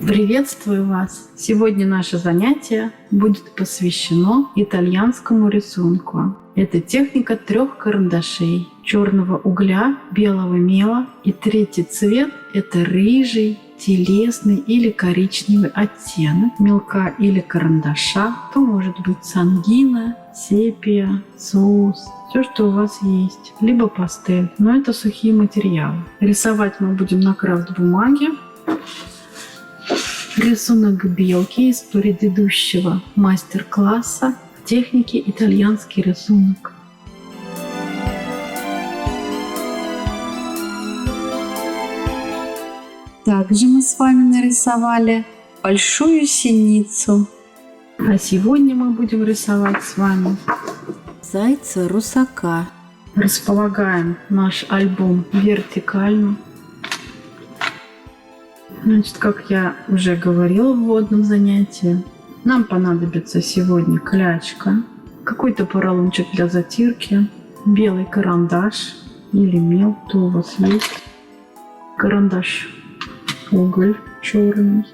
Приветствую вас! Сегодня наше занятие будет посвящено итальянскому рисунку. Это техника 3 карандашей: черного угля, белого мела, и третий цвет – это рыжий, телесный или коричневый оттенок мелка или карандаша. То может быть сангина, сепия, соус, все, что у вас есть, либо пастель, но это сухие материалы. Рисовать мы будем на крафт-бумаге. Рисунок белки из предыдущего мастер-класса в технике итальянский рисунок. Также мы с вами нарисовали большую синицу. А сегодня мы будем рисовать с вами зайца-русака. Располагаем наш альбом вертикально. Значит, как я уже говорила в вводном занятии, нам понадобится сегодня клячка, какой-то поролончик для затирки, белый карандаш или мел, то у вас есть, карандаш уголь черный,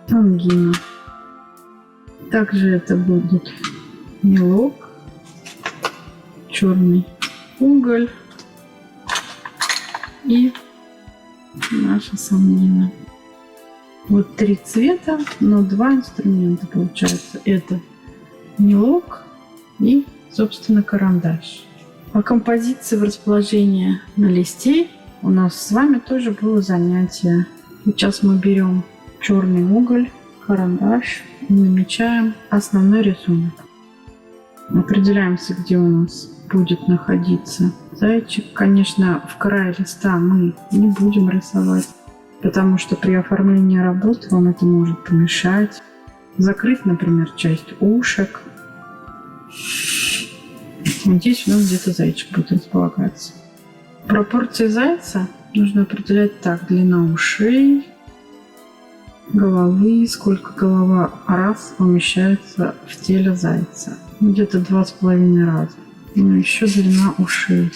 сангина. Также это будет мелок, черный уголь и наша сангина. Вот 3 цвета, но 2 инструмента получается. Это мелок и, собственно, карандаш. По композиции в расположении на листе у нас с вами тоже было занятие. Сейчас мы берем черный уголь, карандаш и намечаем основной рисунок. Определяемся, где у нас будет находиться зайчик. Конечно, в крае листа мы не будем рисовать, потому что при оформлении работы вам это может помешать. Закрыть, например, часть ушек. Вот здесь у нас где-то зайчик будет располагаться. Пропорции зайца нужно определять так: длина ушей, головы, сколько голова раз помещается в теле зайца. Где-то 2,5 раза. Ну, еще длина ушей.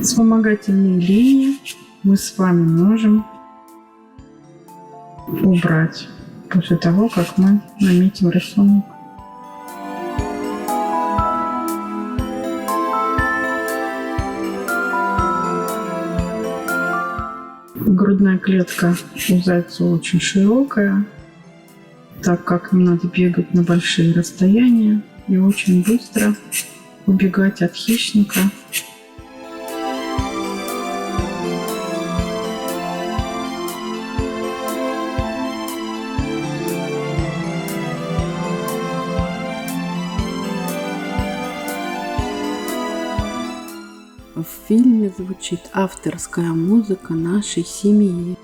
Вспомогательные линии мы с вами можем убрать после того, как мы наметим рисунок. Грудная клетка у зайца очень широкая, так как им надо бегать на большие расстояния и очень быстро убегать от хищника. В фильме звучит авторская музыка нашей семьи.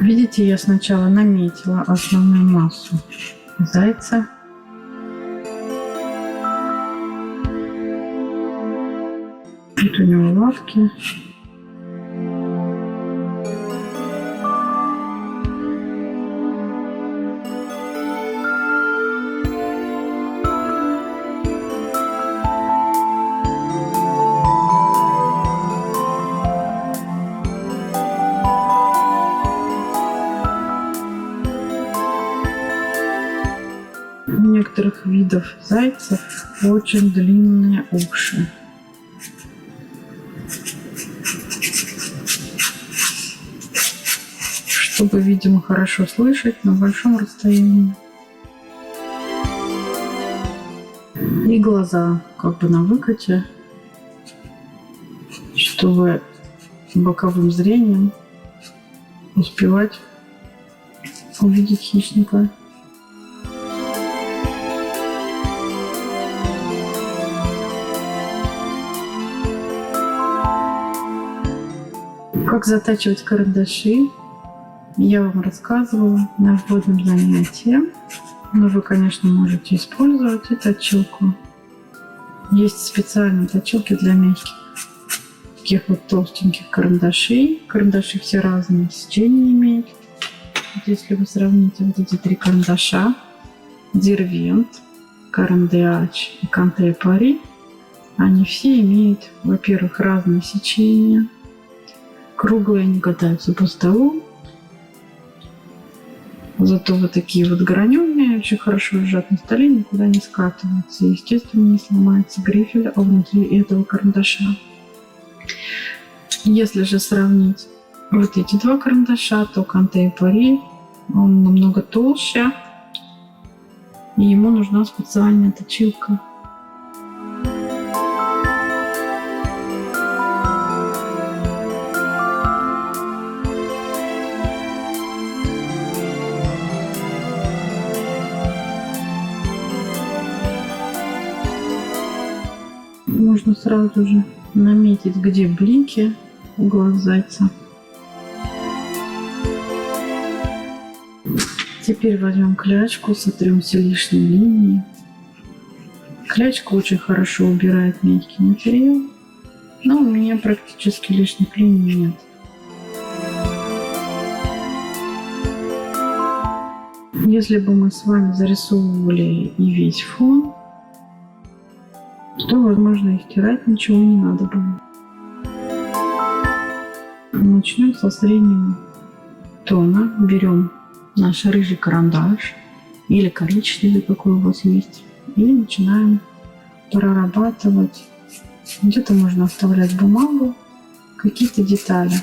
Видите, я сначала наметила основную массу зайца. Вот у него лапки. У некоторых видов зайцев очень длинные уши. Чтобы, видимо, хорошо слышать на большом расстоянии. И глаза как бы на выкате, чтобы боковым зрением успевать увидеть хищника. Как затачивать карандаши, я вам рассказывала на вводном занятии. Но вы, конечно, можете использовать и точилку. Есть специальные точилки для мягких, таких вот толстеньких карандашей. Карандаши все разные сечения имеют. Вот если вы сравните вот эти 3 карандаша, Дервент, Карандаш и Канте Пари, они все имеют, во-первых, разные сечения. Круглые они катаются по столу. Зато вот такие вот граненые очень хорошо лежат на столе, никуда не скатываются. И, естественно, не сломается грифель внутри этого карандаша. Если же сравнить вот эти 2 карандаша, то Канте Пари, он намного толще, и ему нужна специальная точилка. Можно сразу же наметить, где блики у глаз зайца. Теперь возьмем клячку, сотрем все лишние линии. Клячка очень хорошо убирает мягкий материал, но у меня практически лишних линий нет. Если бы мы с вами зарисовывали и весь фон, то, возможно, и стирать ничего не надо было. Начнем со среднего тона. Берем наш рыжий карандаш или коричневый, какой у вас есть, и начинаем прорабатывать. Где-то можно оставлять бумагу, какие-то детали.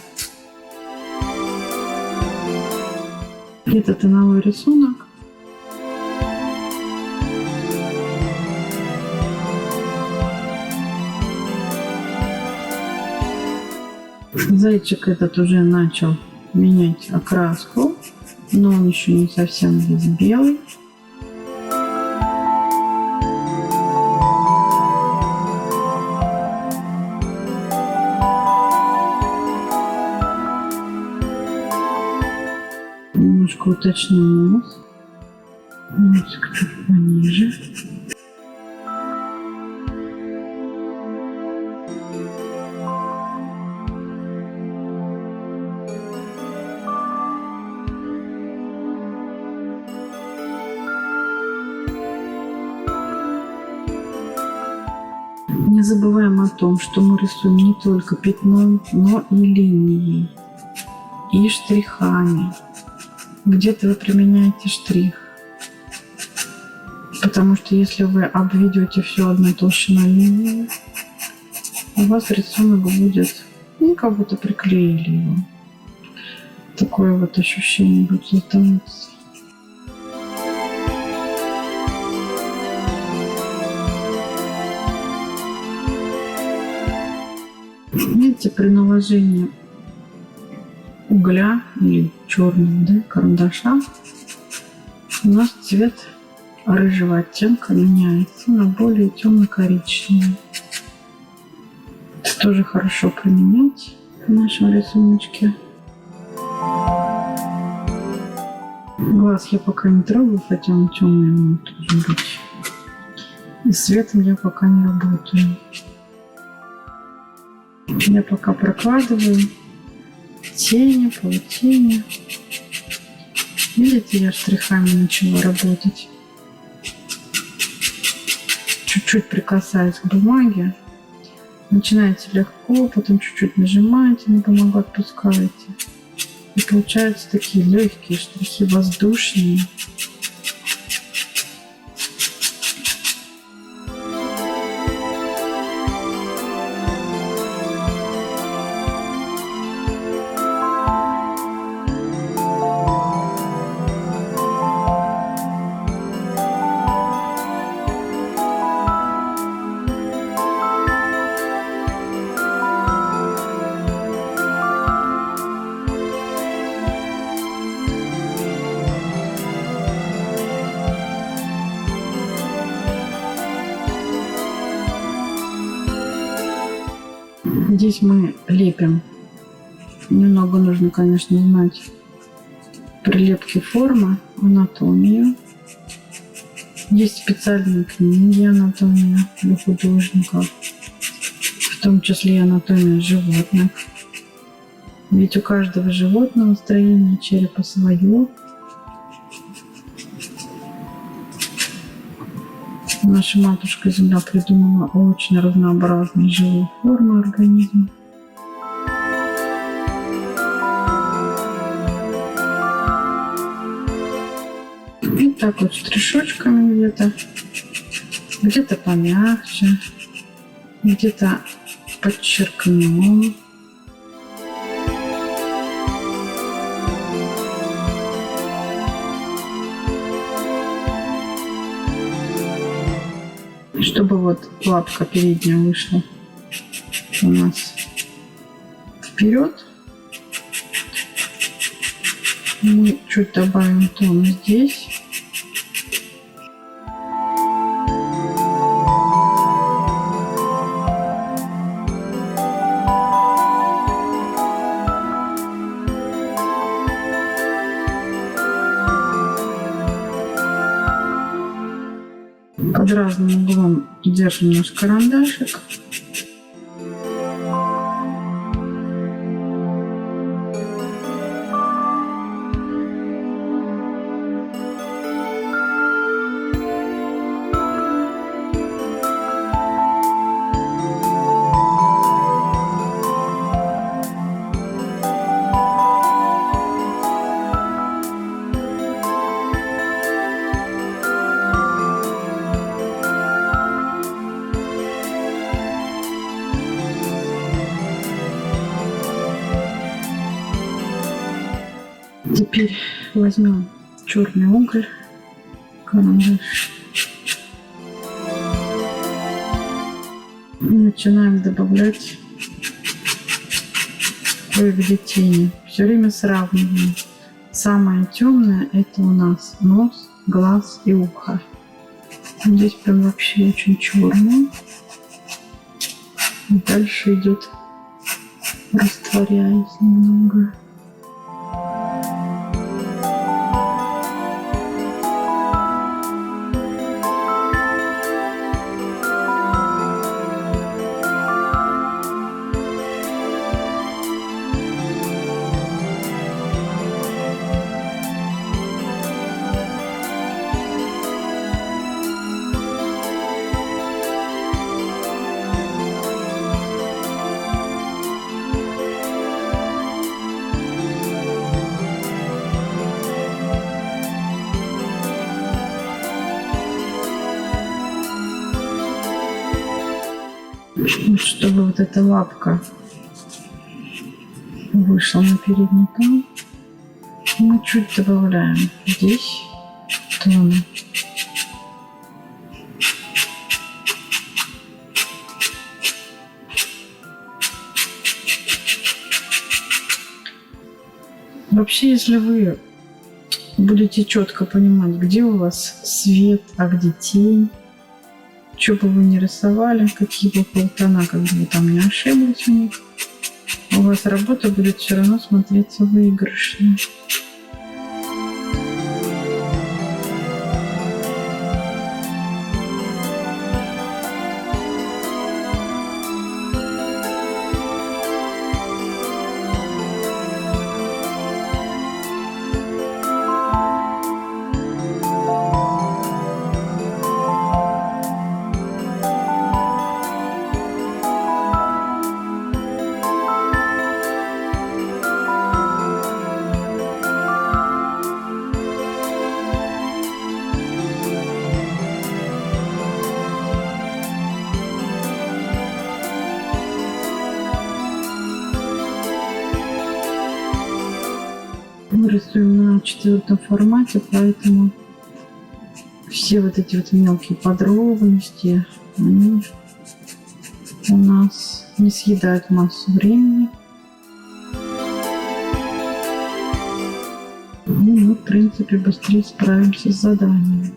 Это тоновой рисунок. Зайчик этот уже начал менять окраску, но он еще не совсем весь белый. Немножко уточним нос. Носик чуть пониже. Не забываем о том, что мы рисуем не только пятном, но и линией, и штрихами. Где-то вы применяете штрих, потому что если вы обведете все одной толщиной линии, у вас рисунок будет, ну, как будто приклеили его. Такое вот ощущение будет создаваться. Видите, при наложении угля или черного, да, карандаша у нас цвет рыжего оттенка меняется на более темно-коричневый. Это тоже хорошо применять в нашем рисуночке. Глаз я пока не трогаю, хотя он темный, он должен быть. И с цветом я пока не работаю. Я пока прокладываю тени, полутени. Видите, я штрихами начала работать. Чуть-чуть прикасаюсь к бумаге. Начинаете легко, потом чуть-чуть нажимаете на бумагу, отпускаете. И получаются такие легкие штрихи, воздушные. Здесь мы лепим. Немного нужно, конечно, знать прилепки формы, анатомию. Есть специальные книги анатомия для художников, в том числе и анатомия животных. Ведь у каждого животного строение черепа свое. Наша матушка Земля придумала очень разнообразные живые формы организма. И так вот штришочками где-то помягче, где-то подчеркнем. Чтобы вот лапка передняя вышла у нас вперед, мы чуть добавим тон здесь. Под разным углом держим наш карандашик. Теперь возьмем черный уголь, карандаш. И начинаем добавлять кое-где тени. Все время сравниваем. Самое темное — это у нас нос, глаз и ухо. Здесь прям вообще очень черный. И дальше идет, растворяясь немного. Чтобы вот эта лапка вышла на передний план, мы чуть добавляем здесь тон. Вообще, если вы будете четко понимать, где у вас свет, а где тень, что бы вы ни рисовали, какие бы полтона, как бы вы там не ошиблись у них, у вас работа будет все равно смотреться выигрышно. Мы рисуем на 4 формате, поэтому все вот эти вот мелкие подробности, они у нас не съедают массу времени. И мы, в принципе, быстрее справимся с заданием.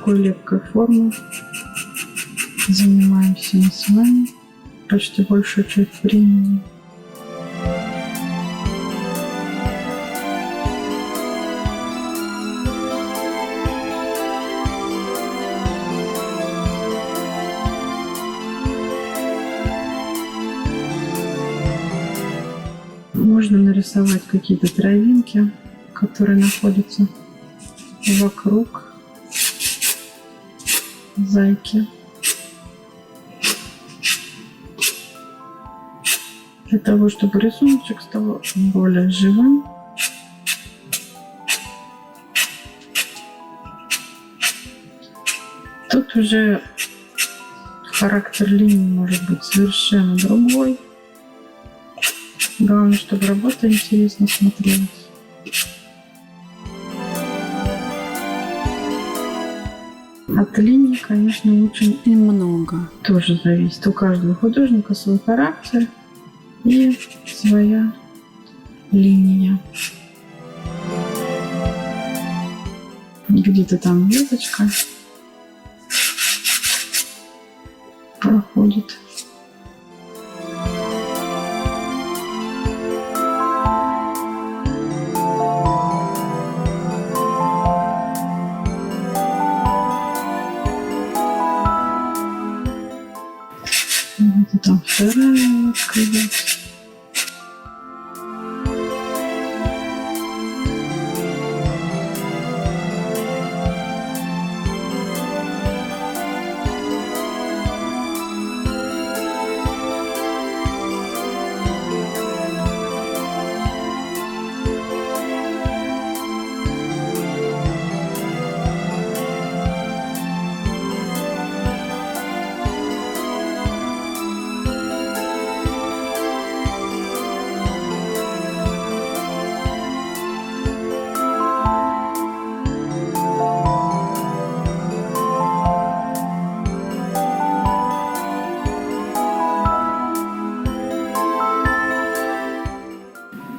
такой лепкой формы занимаемся мы с вами почти большую часть времени. Можно нарисовать какие-то травинки, которые находятся вокруг зайки. Для того, чтобы рисунок стал более живым. Тут уже характер линии может быть совершенно другой. Главное, чтобы работа интересно смотрелась. От линии, конечно, очень Немного. тоже зависит. У каждого художника свой характер и своя линия. Где-то там веточка проходит. Вот и там вторая ветка идет.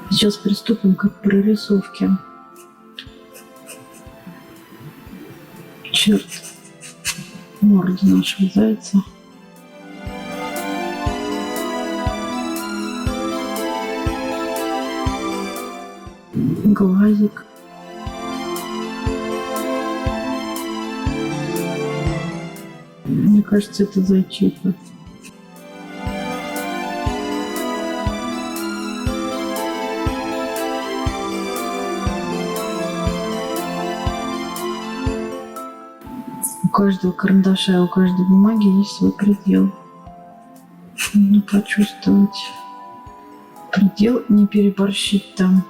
Сейчас приступим к прорисовке черт морды нашего зайца. Глазик. Мне кажется, это зайчиха. У каждого карандаша, у каждой бумаги есть свой предел. Нужно почувствовать предел, не переборщить там,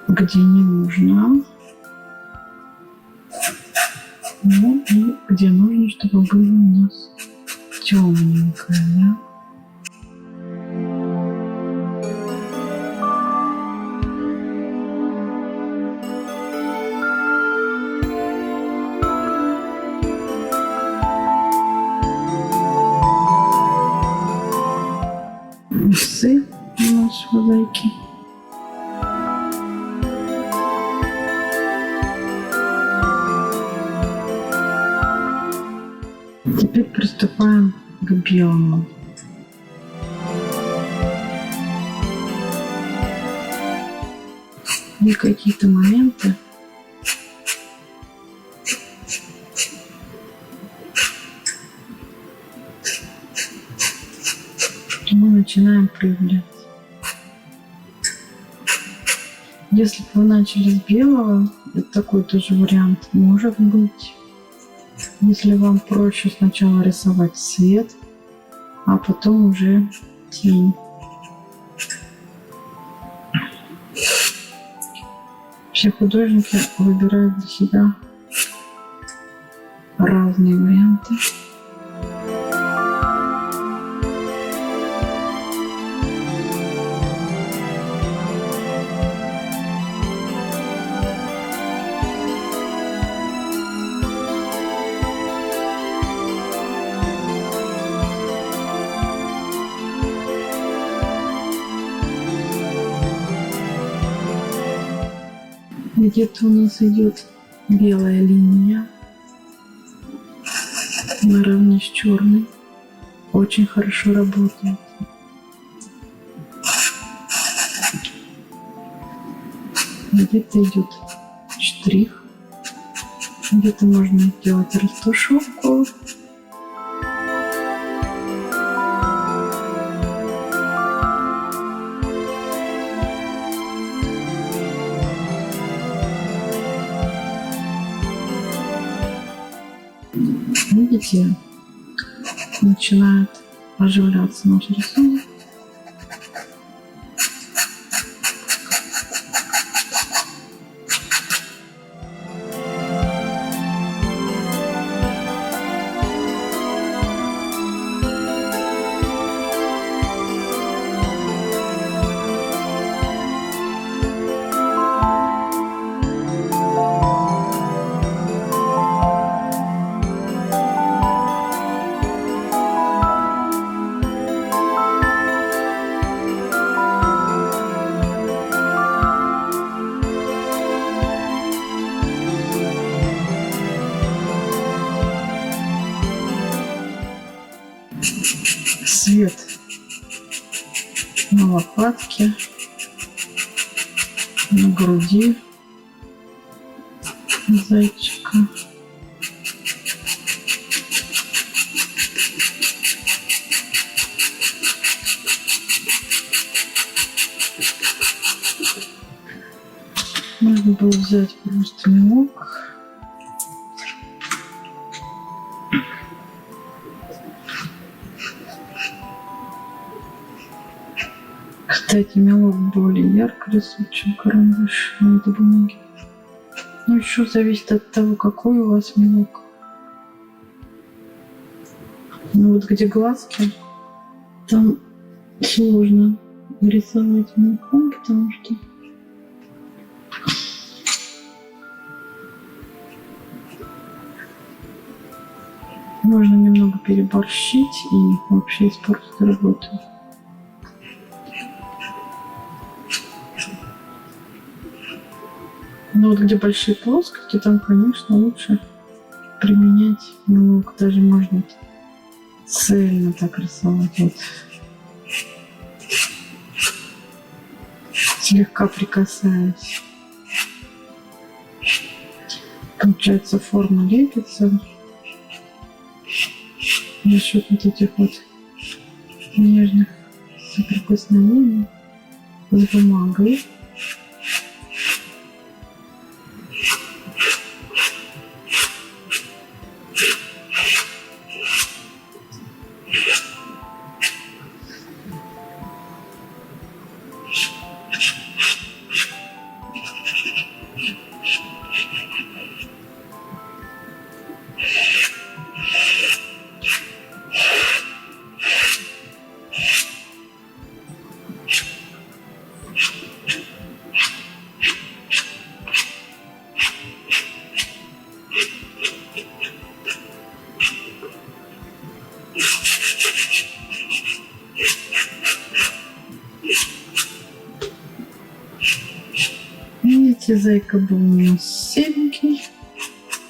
где не нужно. Ну и где нужно, чтобы было у нас темненькое, да? Усы нашего зайки. Теперь приступаем к белому. И какие-то моменты мы начинаем проявлять. Если бы вы начали с белого, это такой тоже вариант может быть. Если вам проще сначала рисовать свет, а потом уже тень. Все художники выбирают для себя разные варианты. Где-то у нас идет белая линия наравне с черной. Очень хорошо работает. Где-то идет штрих, где-то можно сделать растушевку. Видите, начинает оживляться наш рисунок. Свет на лопатке, на груди зайчика. Можно было взять просто мелок. Кстати, мелок более ярко рисует, чем карандаш на этой бумаге. Ну, еще зависит от того, какой у вас мелок. Ну, вот где глазки, там сложно рисовать мелком, потому что можно немного переборщить и вообще испортить работу. Но вот где большие плоскости, там, конечно, лучше применять мелок. Даже можно цельно так рисовать. Вот. Слегка прикасаясь. Получается, форма лепится за счет вот этих вот нежных соприкосновений с бумагой. Видите, зайка был у нас серенький,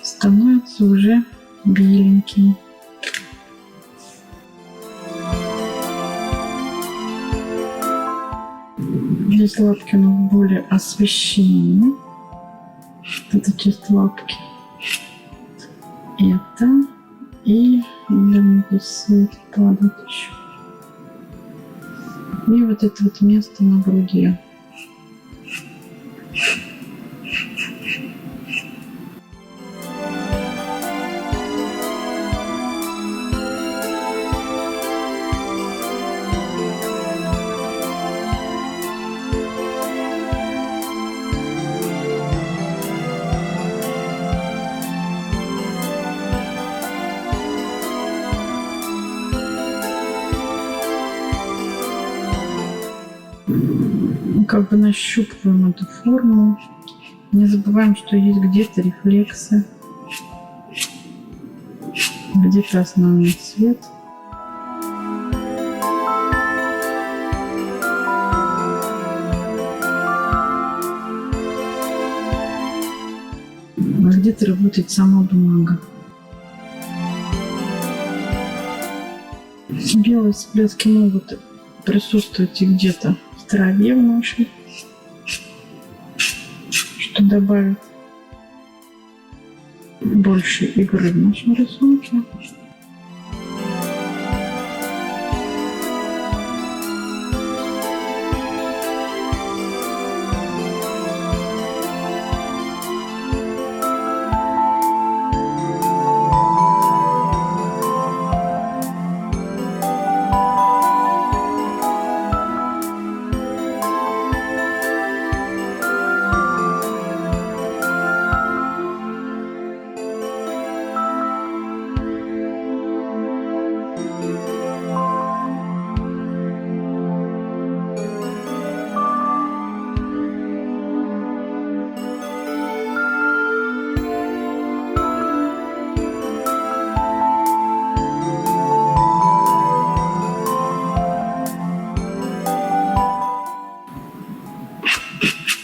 становится уже беленький. Здесь лапки у нас более освещены. Это часть лапки. Это. И, наверное, здесь свет падает еще. И вот это вот место на груди. Как бы нащупываем эту форму. Не забываем, что есть где-то рефлексы, где-то основной цвет. А где-то будет работать сама бумага. Белые всплески могут присутствовать и где-то в траве в нашей, что добавит больше игры в нашем рисунке.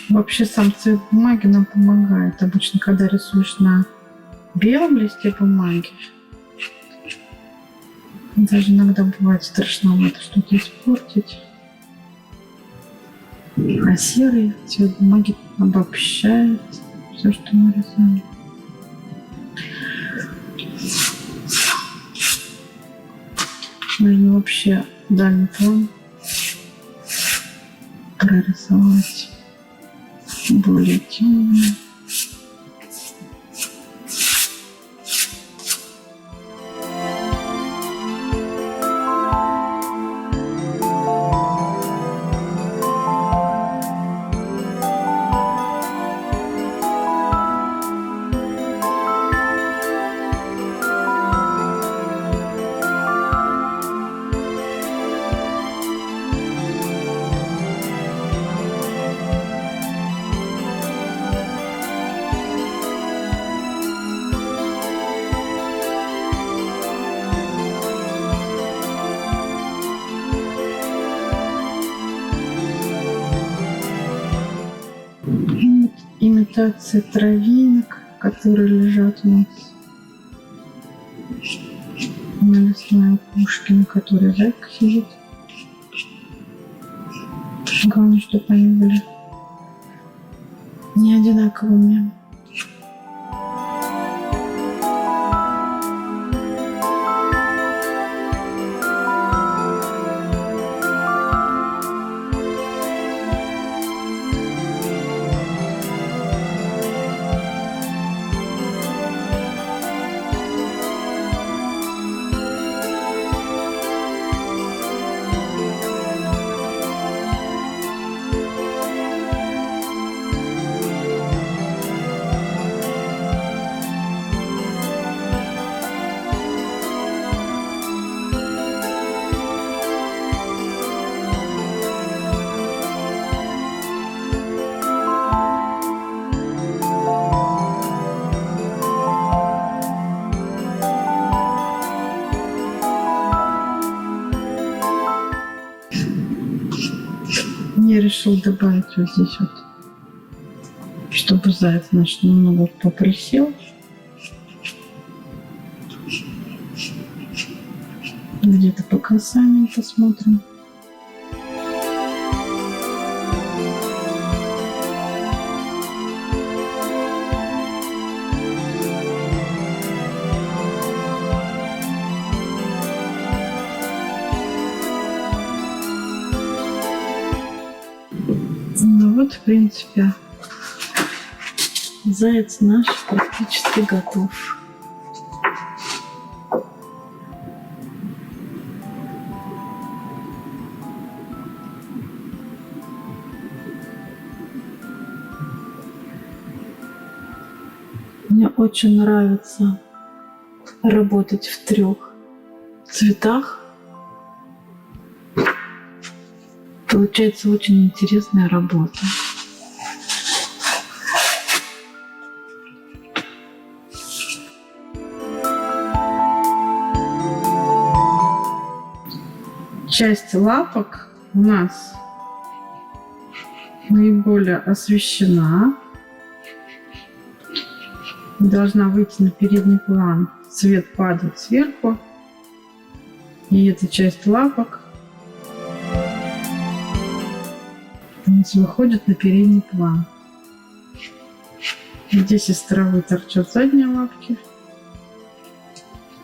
Вообще сам цвет бумаги нам помогает. Обычно, когда рисуешь на белом листе бумаги, даже иногда бывает страшновато что-то испортить. А серый цвет бумаги обобщает все, что мы рисуем. Можно вообще дальний план прорисовать более темный. Имитация травинок, которые лежат у нас на лесной опушке, на которой зайка сидит. Главное, чтобы они были не одинаковыми. Я решил добавить вот здесь вот, чтобы заяц наш немного поприсел. Где-то по касанию посмотрим. Ну вот, в принципе, заяц наш практически готов. Мне очень нравится работать в 3 цветах. Получается очень интересная работа. Часть лапок у нас наиболее освещена. должна выйти на передний план. Свет падает сверху, и эта часть лапок выходит на передний план. Здесь из травы торчат задние лапки.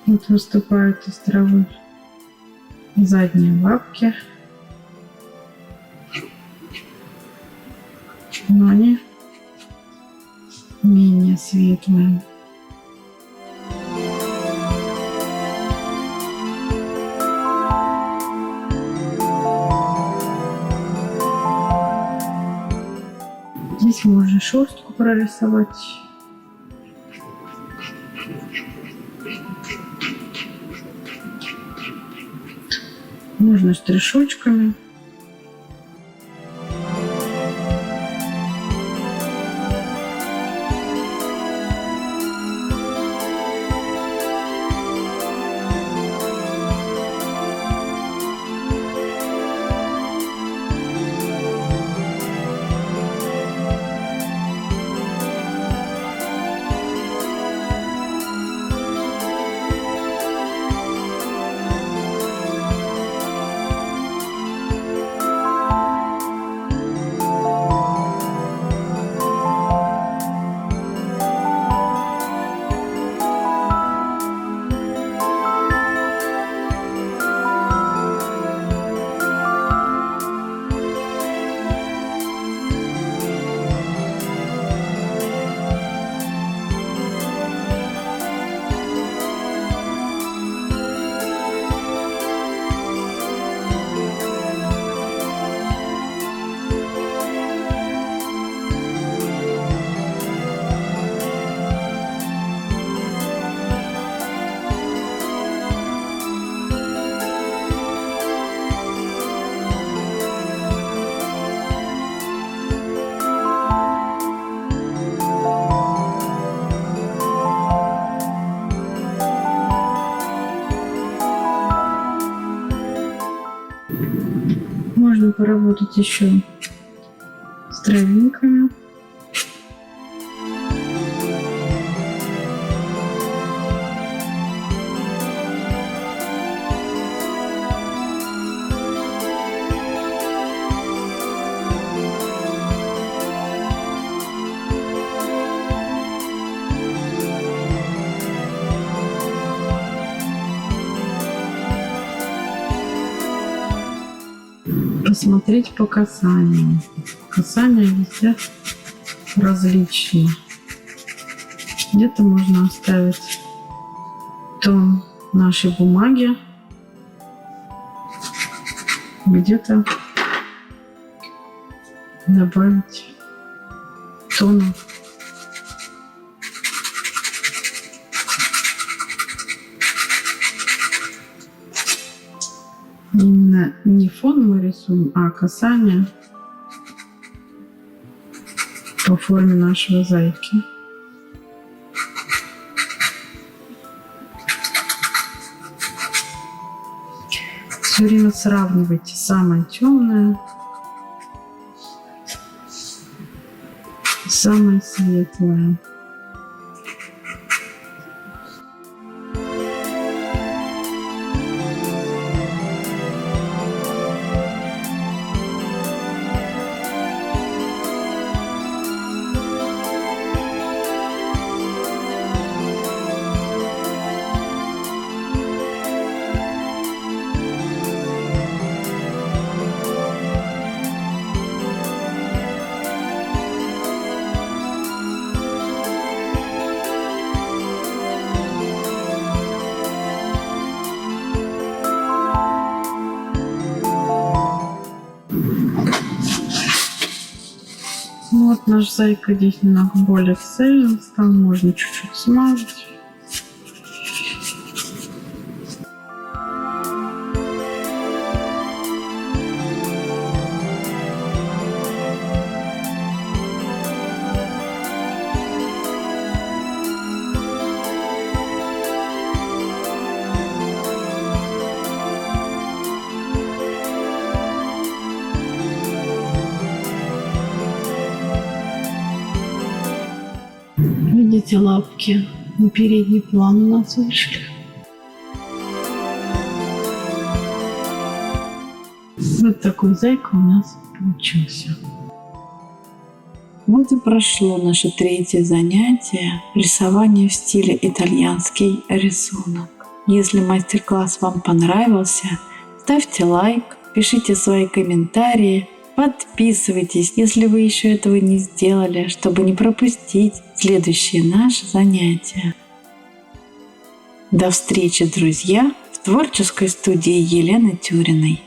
Вот выступают из травы задние лапки. Но они менее светлые. Здесь можно шерстку прорисовать. Можно штришочками. Можно поработать еще с травинками. Посмотреть по касанию. Касания везде различные. Где-то можно оставить тон нашей бумаги, где-то добавить тона. Именно не фон мы рисуем, а касание по форме нашего зайки. Все время сравнивайте самое темное, самое светлое. Ну вот наш зайка здесь немного более цельный стал, можно чуть-чуть смазать. Видите, эти лапки на передний план у нас вышли. Вот такой зайка у нас получился. Вот и прошло наше третье занятие — рисование в стиле итальянский рисунок. Если мастер-класс вам понравился, ставьте лайк, пишите свои комментарии, подписывайтесь, если вы еще этого не сделали, чтобы не пропустить следующие наши занятия. До встречи, друзья, в творческой студии Елены Тюриной.